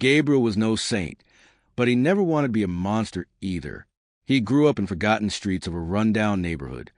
Gabriel was no saint, but he never wanted to be a monster either. He grew up in forgotten streets of a rundown neighborhood,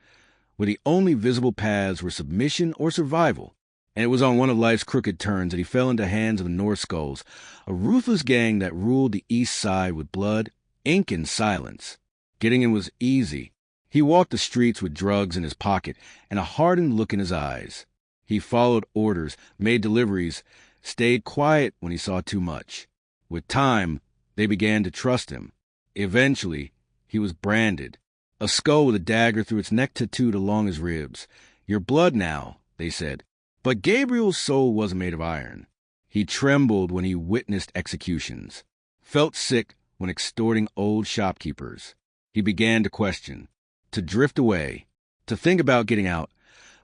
where the only visible paths were submission or survival. And it was on one of life's crooked turns that he fell into the hands of the North Skulls, a ruthless gang that ruled the East Side with blood, ink, and silence. Getting in was easy. He walked the streets with drugs in his pocket and a hardened look in his eyes. He followed orders, made deliveries, stayed quiet when he saw too much. With time, they began to trust him. Eventually, he was branded. A skull with a dagger through its neck tattooed along his ribs. "Your blood now," they said. But Gabriel's soul wasn't made of iron. He trembled when he witnessed executions, felt sick when extorting old shopkeepers. He began to question, to drift away, to think about getting out.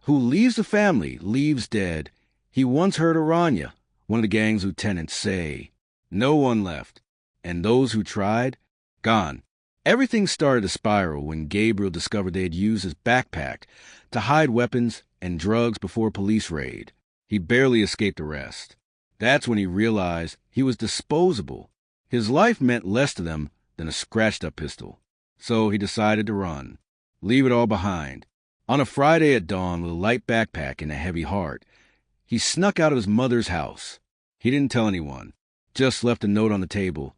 Who leaves the family, leaves dead. He once heard Aranya, one of the gang's lieutenants, say, "No one left, and those who tried, gone." Everything started to spiral when Gabriel discovered they had used his backpack to hide weapons and drugs before a police raid. He barely escaped arrest. That's when he realized he was disposable. His life meant less to them than a scratched-up pistol. So he decided to run, leave it all behind. On a Friday at dawn with a light backpack and a heavy heart, he snuck out of his mother's house. He didn't tell anyone, just left a note on the table.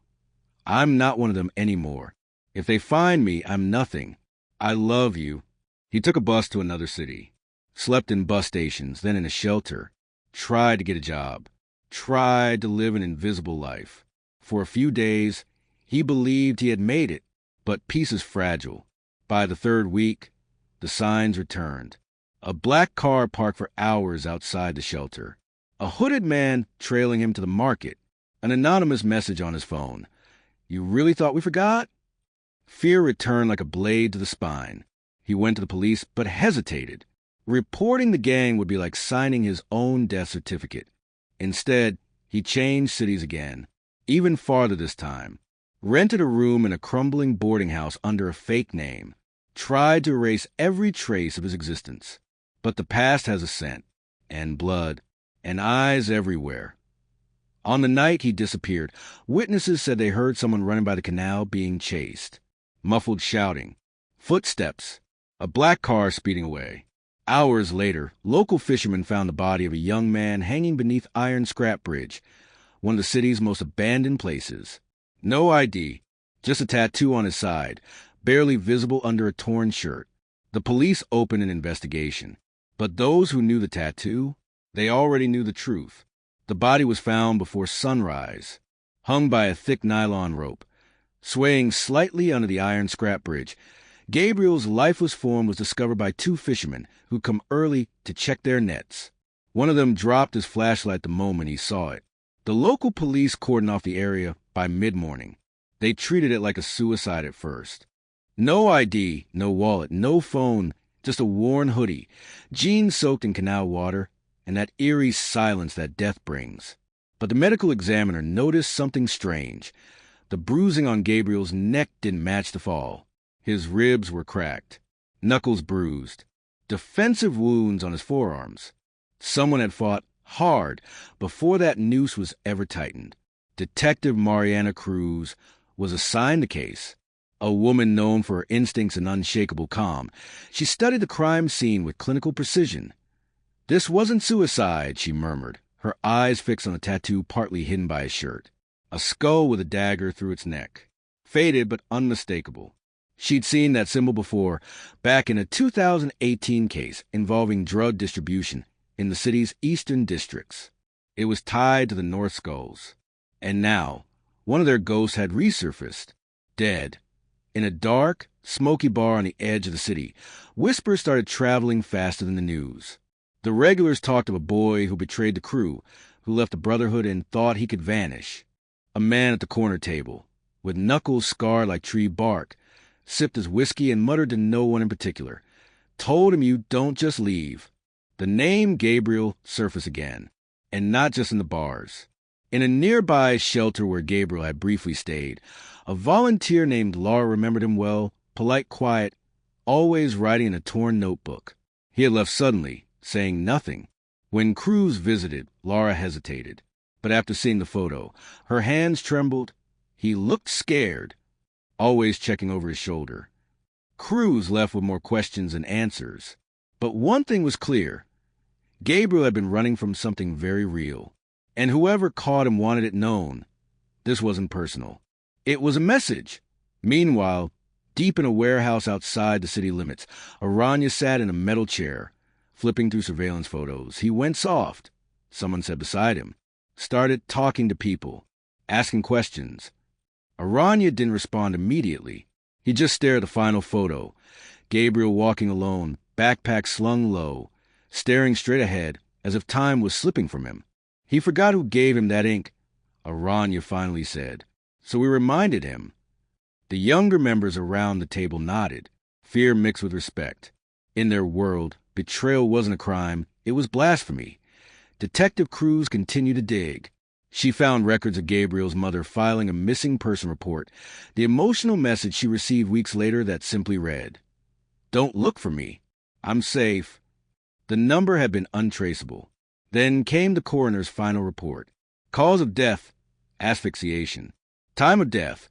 "I'm not one of them anymore. If they find me, I'm nothing. I love you." He took a bus to another city, slept in bus stations, then in a shelter, tried to get a job, tried to live an invisible life. For a few days, he believed he had made it, but peace is fragile. By the third week, the signs returned. A black car parked for hours outside the shelter. A hooded man trailing him to the market. An anonymous message on his phone. "You really thought we forgot?" Fear returned like a blade to the spine. He went to the police, but hesitated. Reporting the gang would be like signing his own death certificate. Instead, he changed cities again, even farther this time. Rented a room in a crumbling boarding house under a fake name. Tried to erase every trace of his existence. But the past has a scent, and blood, and eyes everywhere. On the night he disappeared, witnesses said they heard someone running by the canal being chased. Muffled shouting, footsteps, a black car speeding away. Hours later, local fishermen found the body of a young man hanging beneath Iron Scrap Bridge, one of the city's most abandoned places. No ID, just a tattoo on his side, barely visible under a torn shirt. The police opened an investigation, but those who knew the tattoo, they already knew the truth. The body was found before sunrise, hung by a thick nylon rope, swaying slightly under the Iron Scrap Bridge. Gabriel's lifeless form was discovered by two fishermen who come early to check their nets. One of them dropped his flashlight the moment he saw it. The local police cordoned off the area by mid-morning. They treated it like a suicide at first. No ID, no wallet, no phone, just a worn hoodie, jeans soaked in canal water, and that eerie silence that death brings. But the medical examiner noticed something strange. The bruising on Gabriel's neck didn't match the fall. His ribs were cracked, knuckles bruised, defensive wounds on his forearms. Someone had fought hard before that noose was ever tightened. Detective Mariana Cruz was assigned the case, a woman known for her instincts and unshakable calm. She studied the crime scene with clinical precision. "This wasn't suicide," she murmured, her eyes fixed on the tattoo partly hidden by his shirt. A skull with a dagger through its neck. Faded but unmistakable. She'd seen that symbol before, back in a 2018 case involving drug distribution in the city's eastern districts. It was tied to the North Skulls. And now, one of their ghosts had resurfaced, dead. In a dark, smoky bar on the edge of the city, whispers started traveling faster than the news. The regulars talked of a boy who betrayed the crew, who left the Brotherhood and thought he could vanish. A man at the corner table, with knuckles scarred like tree bark, sipped his whiskey and muttered to no one in particular. Told him you don't just leave. The name Gabriel surfaced again, and not just in the bars. In a nearby shelter where Gabriel had briefly stayed, a volunteer named Laura remembered him well, polite, quiet, always writing in a torn notebook. He had left suddenly, saying nothing. When Cruz visited, Laura hesitated. But after seeing the photo, her hands trembled. He looked scared, always checking over his shoulder. Cruz left with more questions than answers. But one thing was clear. Gabriel had been running from something very real. And whoever caught him wanted it known. This wasn't personal. It was a message. Meanwhile, deep in a warehouse outside the city limits, Aranya sat in a metal chair, flipping through surveillance photos. He went soft. Someone sat beside him. Started talking to people, asking questions. Aranya didn't respond immediately. He just stared at the final photo. Gabriel walking alone, backpack slung low, staring straight ahead as if time was slipping from him. He forgot who gave him that ink. Aranya finally said. So we reminded him. The younger members around the table nodded, fear mixed with respect. In their world, betrayal wasn't a crime, it was blasphemy. Detective Cruz continued to dig. She found records of Gabriel's mother filing a missing person report, the emotional message she received weeks later that simply read, "Don't look for me. I'm safe." The number had been untraceable. Then came the coroner's final report. Cause of death, asphyxiation. Time of death,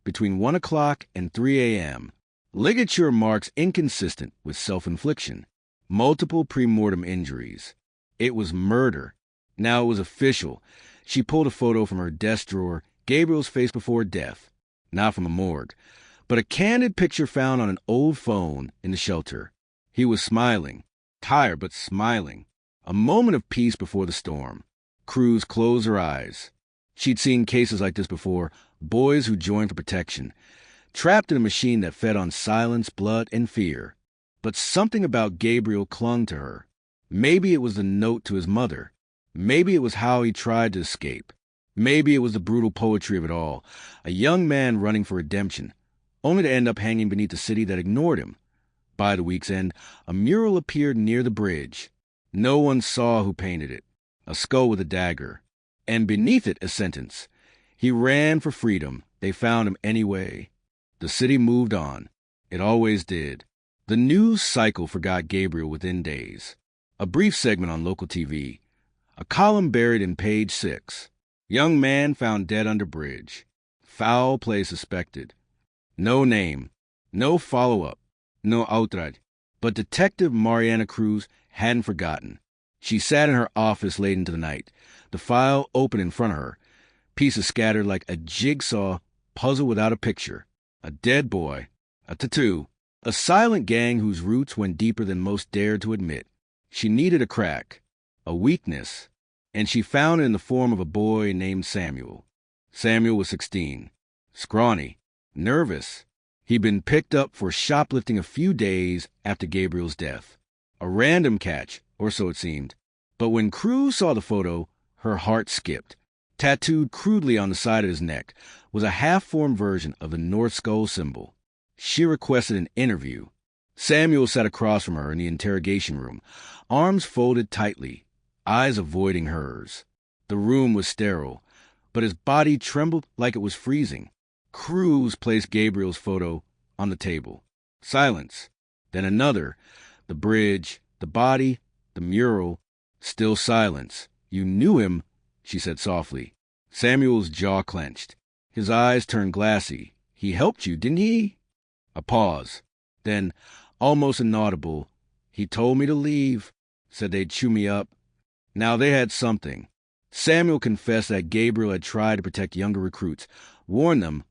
between 1 o'clock and 3 a.m. Ligature marks inconsistent with self-infliction. Multiple premortem injuries. It was murder. Now it was official. She pulled a photo from her desk drawer, Gabriel's face before death. Not from a morgue, but a candid picture found on an old phone in the shelter. He was smiling. Tired, but smiling. A moment of peace before the storm. Cruz closed her eyes. She'd seen cases like this before, boys who joined for protection, trapped in a machine that fed on silence, blood, and fear. But something about Gabriel clung to her. Maybe it was the note to his mother. Maybe it was how he tried to escape. Maybe it was the brutal poetry of it all. A young man running for redemption, only to end up hanging beneath a city that ignored him. By the week's end, a mural appeared near the bridge. No one saw who painted it. A skull with a dagger. And beneath it, a sentence. He ran for freedom. They found him anyway. The city moved on. It always did. The news cycle forgot Gabriel within days. A brief segment on local TV. A column buried in page 6. Young man found dead under bridge. Foul play suspected. No name. No follow-up. No outrage. But Detective Mariana Cruz hadn't forgotten. She sat in her office late into the night, the file open in front of her, pieces scattered like a jigsaw puzzle without a picture. A dead boy. A tattoo. A silent gang whose roots went deeper than most dared to admit. She needed a crack, a weakness, and she found it in the form of a boy named Samuel. Samuel was 16, scrawny, nervous. He'd been picked up for shoplifting a few days after Gabriel's death. A random catch, or so it seemed. But when Cruz saw the photo, her heart skipped. Tattooed crudely on the side of his neck was a half-formed version of the North Skull symbol. She requested an interview. Samuel sat across from her in the interrogation room, arms folded tightly, eyes avoiding hers. The room was sterile, but his body trembled like it was freezing. Cruz placed Gabriel's photo on the table. Silence. Then another. The bridge, the body, the mural. Still silence. "You knew him," she said softly. Samuel's jaw clenched. His eyes turned glassy. "He helped you, didn't he?" A pause. Then, almost inaudible, "He told me to leave. Said they'd chew me up." Now they had something. Samuel confessed that Gabriel had tried to protect younger recruits, warn them,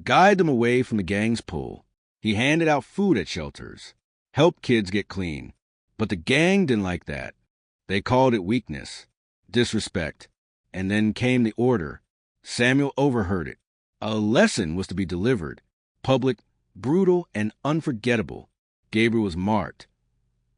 guide them away from the gang's pull. He handed out food at shelters, helped kids get clean. But the gang didn't like that. They called it weakness, disrespect. And then came the order. Samuel overheard it. A lesson was to be delivered. Public, brutal, and unforgettable. Gabriel was marked.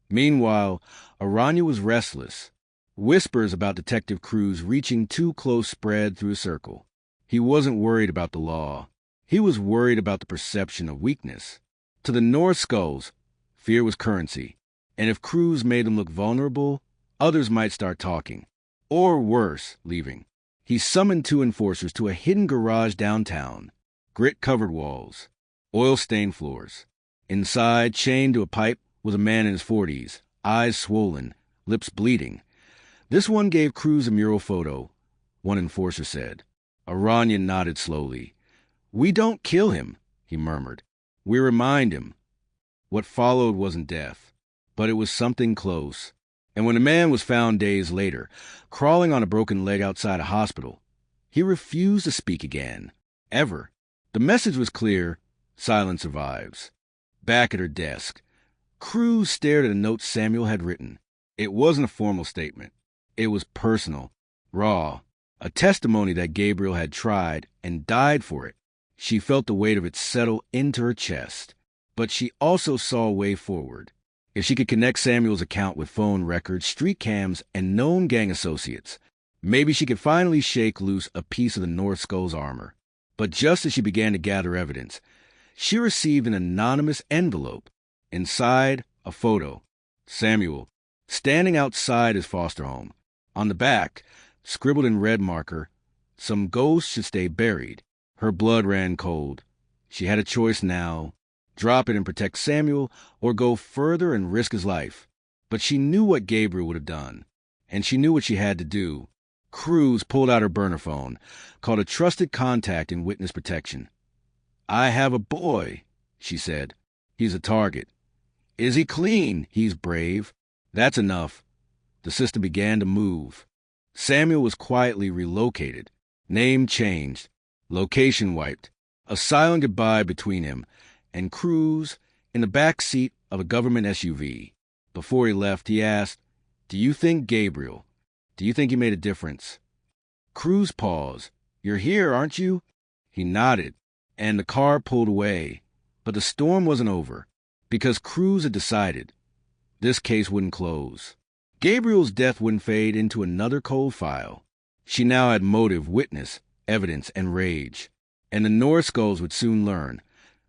Meanwhile, Aranya was restless. Whispers about Detective Cruz reaching too close spread through a circle. He wasn't worried about the law. He was worried about the perception of weakness. To the North Skulls, fear was currency. And if Cruz made them look vulnerable, others might start talking. Or worse, leaving. He summoned 2 enforcers to a hidden garage downtown. Grit-covered walls. Oil-stained floors. Inside, chained to a pipe, was a man in his 40s, eyes swollen, lips bleeding. This one gave Cruz a mural photo. one enforcer said. Aranya nodded slowly. We don't kill him, he murmured. We remind him. What followed wasn't death, but it was something close. And when the man was found days later, crawling on a broken leg outside a hospital, he refused to speak again. Ever. The message was clear. Silence survives. Back at her desk, Cruz stared at a note Samuel had written. It wasn't a formal statement. It was personal, raw, a testimony that Gabriel had tried and died for it. She felt the weight of it settle into her chest, but she also saw a way forward. If she could connect Samuel's account with phone records, street cams, and known gang associates, maybe she could finally shake loose a piece of the North Skull's armor. But just as she began to gather evidence, she received an anonymous envelope. Inside, a photo. Samuel, standing outside his foster home. On the back, scribbled in red marker, some ghosts should stay buried. Her blood ran cold. She had a choice now. Drop it and protect Samuel, or go further and risk his life. But she knew what Gabriel would have done, and she knew what she had to do. Cruz pulled out her burner phone, called a trusted contact in witness protection. I have a boy, she said. He's a target. Is he clean? He's brave. That's enough. The system began to move. Samuel was quietly relocated. Name changed. Location wiped. A silent goodbye between him and Cruz in the back seat of a government SUV. Before he left, he asked, Do you think Gabriel? Do you think he made a difference? Cruz paused. You're here, aren't you? He nodded, and the car pulled away. But the storm wasn't over, because Cruz had decided this case wouldn't close. Gabriel's death wouldn't fade into another cold file. She now had motive, witness, evidence, and rage. And the North Skulls would soon learn.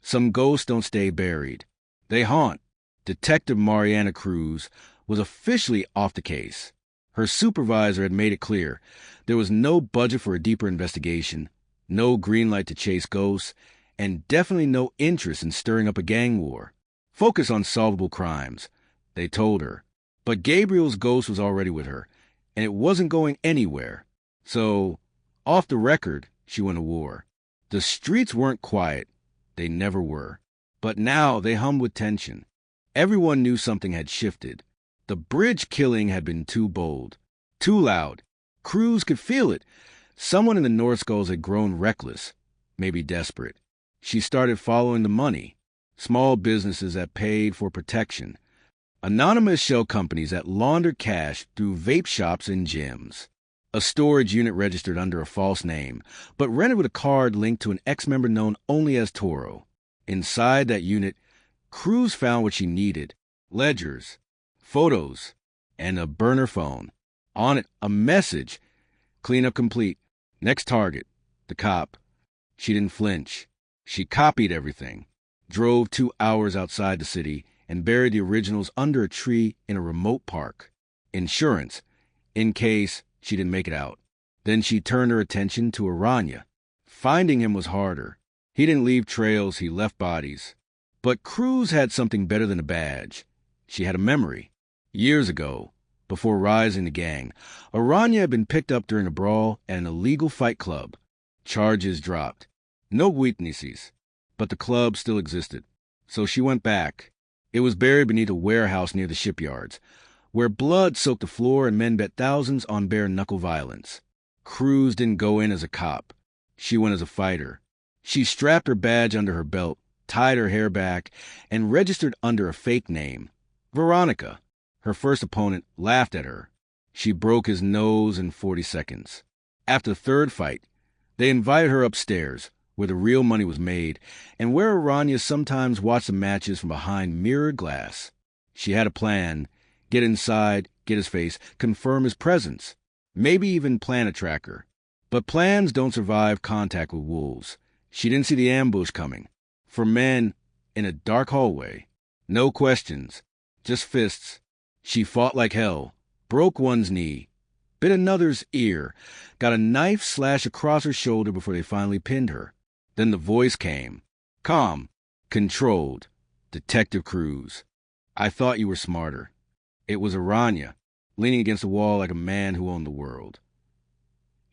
Some ghosts don't stay buried. They haunt. Detective Mariana Cruz was officially off the case. Her supervisor had made it clear there was no budget for a deeper investigation, no green light to chase ghosts, and definitely no interest in stirring up a gang war. Focus on solvable crimes, they told her. But Gabriel's ghost was already with her, and it wasn't going anywhere. So, off the record, she went to war. The streets weren't quiet. They never were. But now they hummed with tension. Everyone knew something had shifted. The bridge killing had been too bold, too loud. Cruz could feel it. Someone in the North Skulls had grown reckless, maybe desperate. She started following the money. Small businesses that paid for protection. Anonymous shell companies that laundered cash through vape shops and gyms. A storage unit registered under a false name, but rented with a card linked to an ex-member known only as Toro. Inside that unit, Cruz found what she needed. Ledgers, photos, and a burner phone. On it, a message. Cleanup complete. Next target. The cop. She didn't flinch. She copied everything. Drove 2 hours outside the city and buried the originals under a tree in a remote park. Insurance, in case she didn't make it out. Then she turned her attention to Aranya. Finding him was harder. He didn't leave trails, he left bodies. But Cruz had something better than a badge. She had a memory. Years ago, before rising the gang, Aranya had been picked up during a brawl at an illegal fight club. Charges dropped. No witnesses. But the club still existed. So she went back. It was buried beneath a warehouse near the shipyards, where blood soaked the floor and men bet thousands on bare-knuckle violence. Cruz didn't go in as a cop. She went as a fighter. She strapped her badge under her belt, tied her hair back, and registered under a fake name. Veronica. Her first opponent laughed at her. She broke his nose in 40 seconds. After the third fight, they invited her upstairs, where the real money was made, and where Aranya sometimes watched the matches from behind mirrored glass. She had a plan. Get inside, get his face, confirm his presence. Maybe even plant a tracker. But plans don't survive contact with wolves. She didn't see the ambush coming. For men, in a dark hallway. No questions. Just fists. She fought like hell. Broke one's knee. Bit another's ear. Got a knife slashed across her shoulder before they finally pinned her. Then the voice came. Calm. Controlled. Detective Cruz. I thought you were smarter. It was Aranya, leaning against the wall like a man who owned the world.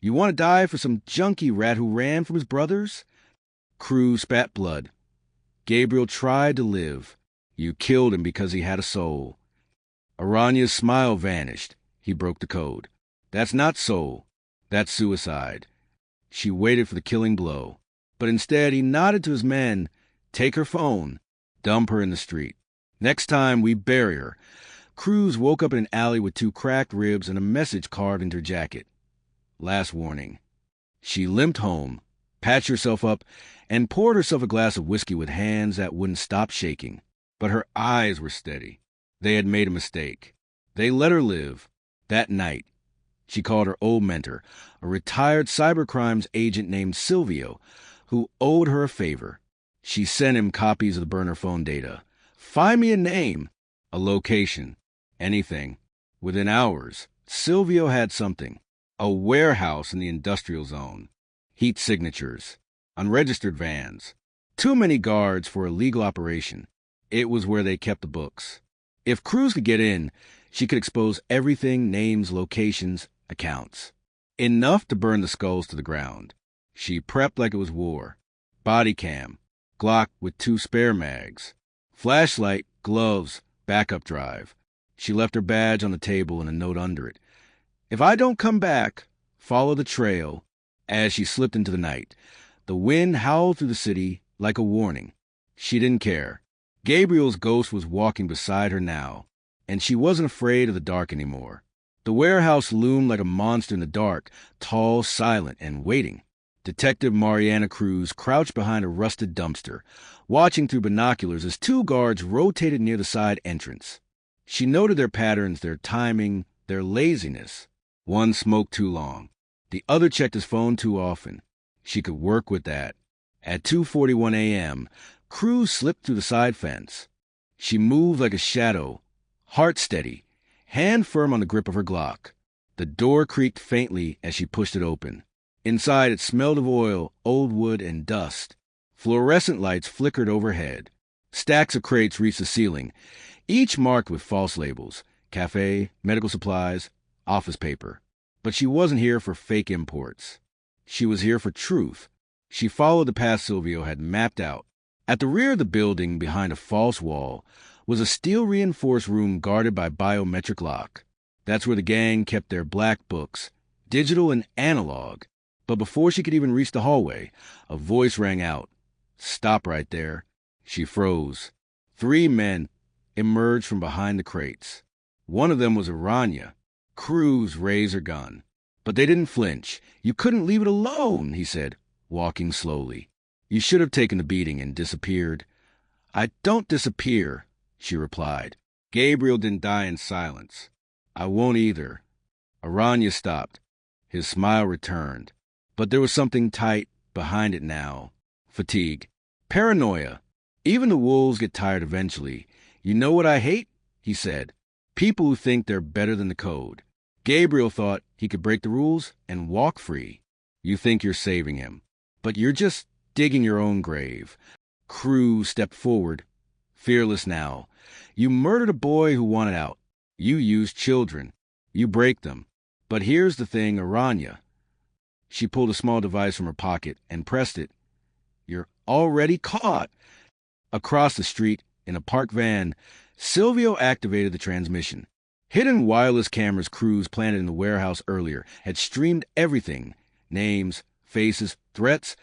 You want to die for some junkie rat who ran from his brothers? Cruz spat blood. Gabriel tried to live. You killed him because he had a soul. Aranya's smile vanished. He broke the code. That's not soul. That's suicide. She waited for the killing blow. But instead, he nodded to his men. Take her phone. Dump her in the street. Next time, we bury her. Cruz woke up in an alley with 2 cracked ribs and a message carved into her jacket. Last warning. She limped home, patched herself up, and poured herself a glass of whiskey with hands that wouldn't stop shaking. But her eyes were steady. They had made a mistake. They let her live. That night, she called her old mentor, a retired cybercrimes agent named Silvio, who owed her a favor. She sent him copies of the burner phone data. Find me a name, a location, anything. Within hours, Silvio had something. A warehouse in the industrial zone. Heat signatures. Unregistered vans. Too many guards for a legal operation. It was where they kept the books. If Cruz could get in, she could expose everything, names, locations, accounts. Enough to burn the skulls to the ground. She prepped like it was war. Body cam. Glock with 2 spare mags. Flashlight, gloves, backup drive. She left her badge on the table and a note under it. If I don't come back, follow the trail. As she slipped into the night, the wind howled through the city like a warning. She didn't care. Gabriel's ghost was walking beside her now, and she wasn't afraid of the dark anymore. The warehouse loomed like a monster in the dark, tall, silent, and waiting. Detective Mariana Cruz crouched behind a rusted dumpster, watching through binoculars as 2 guards rotated near the side entrance. She noted their patterns, their timing, their laziness. One smoked too long. The other checked his phone too often. She could work with that. At 2:41 a.m., Cruz slipped through the side fence. She moved like a shadow, heart steady, hand firm on the grip of her Glock. The door creaked faintly as she pushed it open. Inside, it smelled of oil, old wood, and dust. Fluorescent lights flickered overhead. Stacks of crates reached the ceiling, each marked with false labels: cafe, medical supplies, office paper. But she wasn't here for fake imports. She was here for truth. She followed the path Silvio had mapped out. At the rear of the building, behind a false wall, was a steel-reinforced room guarded by biometric lock. That's where the gang kept their black books, digital and analog. But before she could even reach the hallway, a voice rang out. Stop right there. She froze. 3 men emerged from behind the crates. One of them was Aranya. Cruz raised her gun. But they didn't flinch. You couldn't leave it alone, he said, walking slowly. You should have taken the beating and disappeared. I don't disappear, she replied. Gabriel didn't die in silence. I won't either. Aranya stopped. His smile returned. But there was something tight behind it now. Fatigue. Paranoia. Even the wolves get tired eventually. You know what I hate? He said. People who think they're better than the code. Gabriel thought he could break the rules and walk free. You think you're saving him. But you're just digging your own grave. Cruz stepped forward, fearless now. You murdered a boy who wanted out. You used children. You break them. But here's the thing, Aranya. She pulled a small device from her pocket and pressed it. You're already caught. Across the street, in a parked van, Silvio activated the transmission. Hidden wireless cameras Cruz planted in the warehouse earlier had streamed everything, names, faces, threats,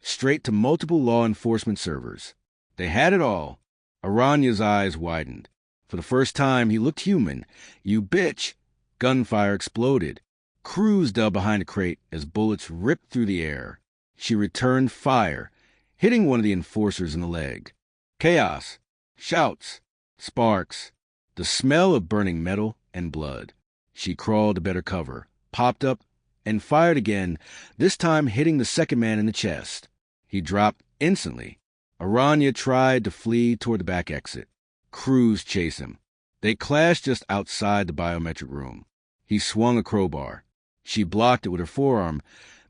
straight to multiple law enforcement servers. They had it all. Aranya's eyes widened. For the first time, he looked human. You bitch. Gunfire exploded. Cruz dug behind a crate as bullets ripped through the air. She returned fire, hitting one of the enforcers in the leg. Chaos. Shouts. Sparks. The smell of burning metal and blood. She crawled to better cover, popped up, and fired again, this time hitting the second man in the chest. He dropped instantly. Aranya tried to flee toward the back exit. Cruz chased him. They clashed just outside the biometric room. He swung a crowbar. She blocked it with her forearm,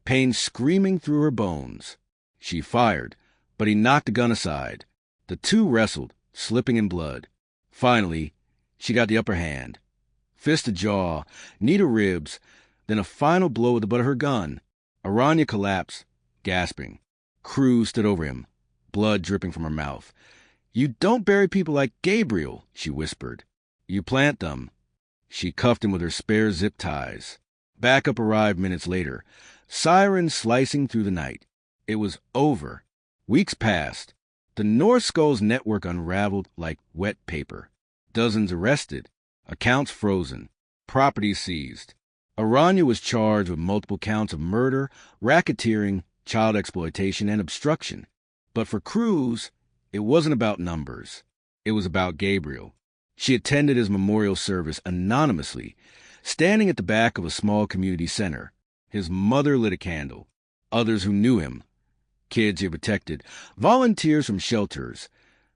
pain screaming through her bones. She fired, but he knocked the gun aside. The 2 wrestled, slipping in blood. Finally, she got the upper hand. Fist to jaw, knee to ribs, Then a final blow with the butt of her gun. Aranya collapsed, gasping. Cruz stood over him, blood dripping from her mouth. "You don't bury people like Gabriel," she whispered. "You plant them." She cuffed him with her spare zip ties. Backup arrived minutes later, sirens slicing through the night. It was over. Weeks passed. The North Skulls network unraveled like wet paper. Dozens arrested, accounts frozen, property seized. Aranya was charged with multiple counts of murder, racketeering, child exploitation, and obstruction. But for Cruz, it wasn't about numbers. It was about Gabriel. She attended his memorial service anonymously, standing at the back of a small community center. His mother lit a candle. Others who knew him, kids he protected, volunteers from shelters,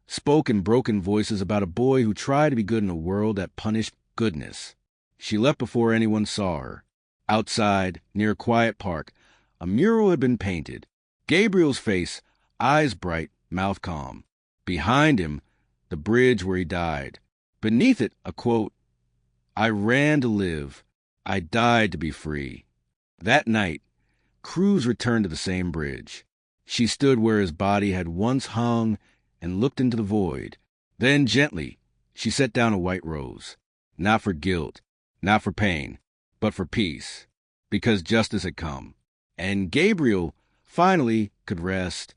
spoke in broken voices about a boy who tried to be good in a world that punished goodness. She left before anyone saw her. Outside, near a quiet park, a mural had been painted. Gabriel's face, eyes bright, mouth calm. Behind him, the bridge where he died. Beneath it, a quote, "I ran to live. I died to be free." That night, Cruz returned to the same bridge. She stood where his body had once hung and looked into the void. Then, gently, she set down a white rose. Not for guilt, not for pain, but for peace. Because justice had come. And Gabriel finally could rest